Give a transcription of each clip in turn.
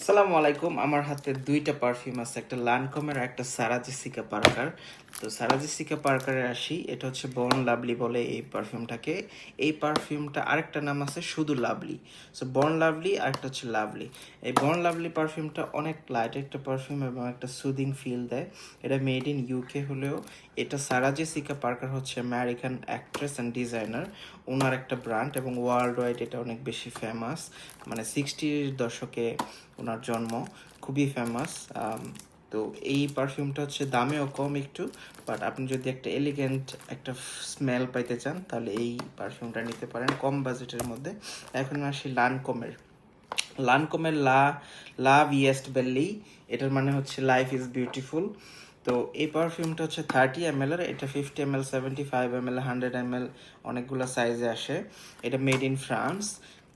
আসসালামু আলাইকুম। আমার হাতে দুইটা পারফিউম আছে, একটা লানকমের আর একটা সারা জেসিকা পার্কার। তো সারা জেসিকা পার্কারে আসি, এটা হচ্ছে বর্ন লাভলি বলে এই পারফিউমটাকে। এই পারফিউমটা আরেকটা নাম আছে শুধু লাভলি। সো বর্ন লাভলি আর একটা হচ্ছে লাভলি। এই বর্ন লাভলি পারফিউমটা অনেক লাইট একটা পারফিউম এবং একটা সুদিং ফিল দেয়। এটা মেড ইন ইউকে হলেও এটা সারা জেসিকা পার্কার হচ্ছে আমেরিকান অ্যাক্ট্রেস অ্যান্ড ডিজাইনার, ওনার একটা ব্র্যান্ড এবং ওয়ার্ল্ড ওয়াইড এটা অনেক বেশি ফেমাস। মানে 60-র দশকে ওনার জন্ম, খুবই ফেমাস। তো এই পারফিউমটা হচ্ছে দামেও কম একটু, বাট আপনি যদি একটা এলিগেন্ট একটা স্মেল পাইতে চান তাহলে এই পারফিউমটা নিতে পারেন কম বাজেটের মধ্যে। এখন আসি লানকমের লাভ ইয়েস্ট বেল্লি, এটার মানে হচ্ছে লাইফ ইজ বিউটিফুল। তো এই পারফিউমটা হচ্ছে 30 ml এর, এটা 50 ml, 75 ml, 100 ml, অনেকগুলো সাইজে আসে। এটা মেড ইন ফ্রান্স।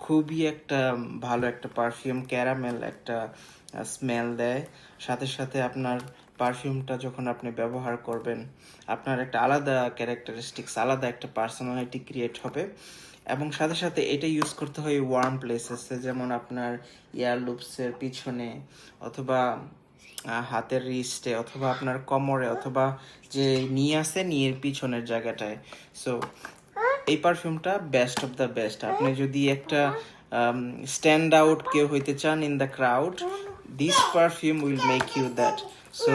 খুবই একটা ভালো একটা পারফিউম, ক্যারামেল একটা স্মেল দেয়। সাথে সাথে আপনার পারফিউমটা যখন আপনি ব্যবহার করবেন আপনার একটা আলাদা ক্যারেক্টারিস্টিক্স, আলাদা একটা পার্সোনালিটি ক্রিয়েট হবে। এবং সাথে সাথে এটা ইউজ করতে হয় ওয়ার্ম প্লেসেসে, যেমন আপনার ইয়ারলুপসের পিছনে, অথবা হাতের রিস্টে, অথবা আপনার কোমরে, অথবা যে নি আছে নিয়ের পিছনের জায়গাটায়। সো এই পারফিউমটা বেস্ট অফ দ্য বেস্ট। আপনি যদি একটা স্ট্যান্ড আউট কেউ হইতে চান in the crowd, this perfume will make you that. So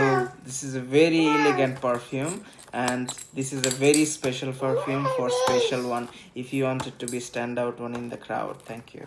this is a very elegant perfume, and this is a very special perfume for special one if you wanted to be stand out one in the crowd. Thank you.